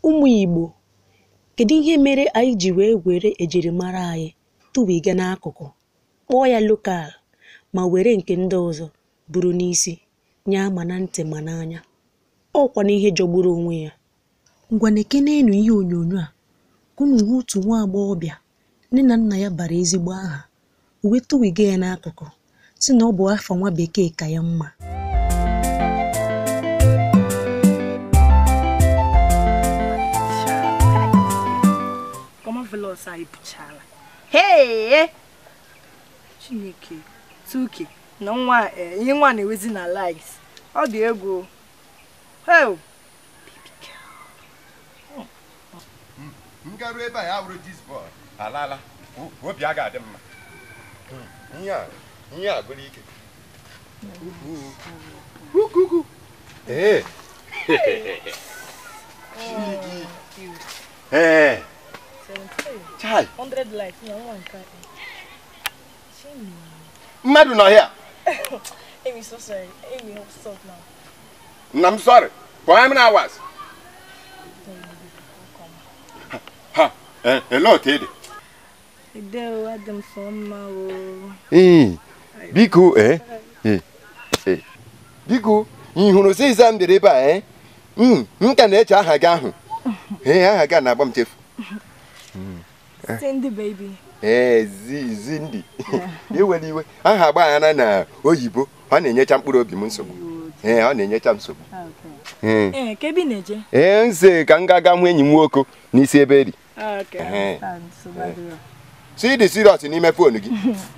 Ụmụ Igbo, kedu ihe mere anyị ji were ejirimara anyị tụwiga n'akụkụ, kpọọ ya lokal, ma were nke ndị ọzọ buru n'isi, nye ama na ntị ma n'anya? Ọkwa na ihe jọgburu onwe ya. Ngwa nekenenu ihe onyonyo a, kunu hụ otu nwa agbọghọbịa nne na nna ya bara ezigbo aha, uwe tụwiga ya n'akụkụ, si na ọ bụ afọ nwa bekee ka ya mma. Hey! Chineke, Tuki, na nwa ihe nwa na-ewezi na likes. Ọ dị egwu. Hey! Baby girl. Ngaru ebe a wuru this boy. Alala. Obi aga adị mma. Ihe a gụrụ ike. Kuku. Eh. Eh. Chai. 100 likes, no one can. Mmadụ nọ here. Amy, so sorry. Amy, stop now. I'm sorry. For how many hours? Ha. Hello, Teddy. Ideo Adam Soma. Biko, Biko, ihuru si izam dere ebe a, nka na-eche aha gị ahụ. Aha gị na-agba m chefu. Cindy baby. Cindy. Iwe iwe. Aha agbaghara na oyibo, ọ na-enyecha mkpụrụ obi m nsogbu. Ọ na-enyecha m nsogbu. Kebi na-eje? Nse ka m ga-aga hụ enyi m nwoke n'isi ebe eri. Okay. Si dị serious n'ime fonu gị.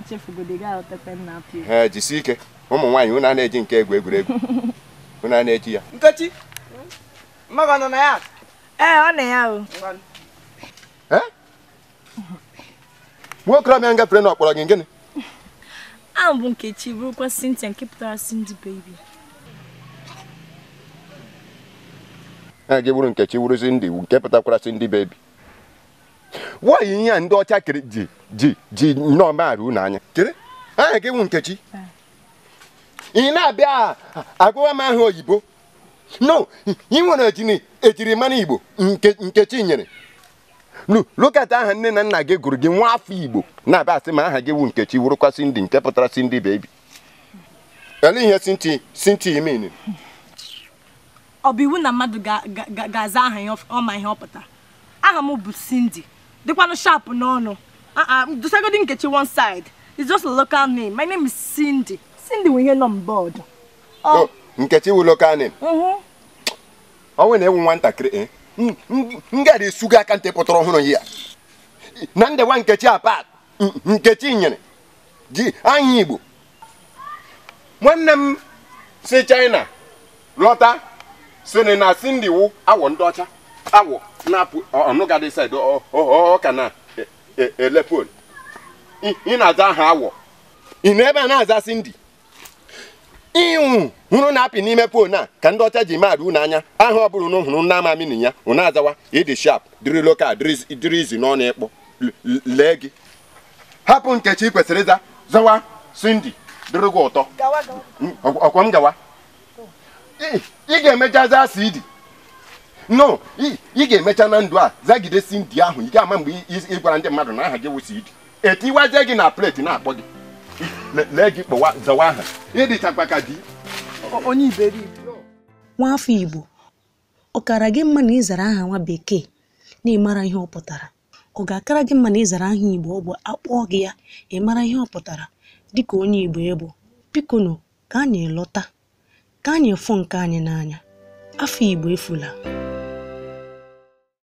Chefugodi ga otepe na apị. Jisi ike. Ụmụ nwaanyị unu na-eji nke egwuregwu. Unu na-eji ya. Nkechi. Mmaga nọ na ya. Ọ na ya o. Nwokorobịa ngafere na ọkpọrọ gị gịnị? Ahụ bụ Nkechi, bụrụkwa Cynthia nke pụtara Cindy baby. Gị bụrụ Nkechi wụrụ Cindy nke pụtakwara Cindy baby. Nwaanyị ihe a ndị ọcha kere ji nọọmarụ unu anya. Kere? Aha gị wụ Nkechi. Ị na-abịa agụwa m aha oyibo. No, ị nwere ejirimara Igbo Nkechi nyere. Look at aha nne na nna gị gụrụ gị nwa afọ Igbo na-abịa asị ma aha gị wụ Nkechi wụrụkwa Cindy nke pụtara Cindy baby. Ele ihe Cynthia mean? Ọ bụ iwu na mmadụ ga-aza aha ya ọma ihe ọ pụtara. Aha m bụ Cindy. Dịkwanụ sharp n'ọnụ. Dosagodi Nkechi one side. It's just a local name. My name is Cindy. Cindy wụ ihe nọ m board. Oh, Nkechi wụ local name. Ọ nwere ewu nwatakịrị m gara esuga aka ntị pụtara ọhụrụ ya. Na ndewa Nkechi apart Nkechi nyere ji anyị Igbo. Nwanne m si China lọta sị na Cindy wụ awọ ndị ọcha. Awọ na-apụ ọnụgadị side ọ ka na elepon. Ị na-aza aha awọ. Ị na ebe a na-aza Cindy. Hụrụ na-apị n'ime fon a ka ndị ọcha ji maadụ unu anya. Aha ọ bụrụ na hụrụ nna amamini ya unu azawa ịdị sharp dịrị lokal dịrị izi n'ọnụ ịkpọ. Lee gị hapụ Nkechi kwesịrị ịza zawa Cindy dịrị gị ụtọ. Ọkwa m gawa. Ị ga-emecha za CD. No, ị ga-emecha na ndụ a zagide Cindy ahụ. Ị ga-ama mgbe ị gwara ndị mmadụ na aha gị wụ CD. Etiwazie gị na plate na-akpọ gị. Lee gị kpọwa zawa aha. Ịdịchakwa ka di onye iberibe. Nwa afọ Igbo, ọ kara gị mma na ịzara aha nwa bekee na ịmara ihe ọ pụtara? Ọ ga-akara gị mma na ịzara aha Igbo ọ bụ akpọọ gị ya ịmara ihe ọ pụtara dịka onye Igbo ịbụ? Biko nụ, ka anyị lọta, ka anyị fụ nke anyị n'anya. Afọ Igbo efula.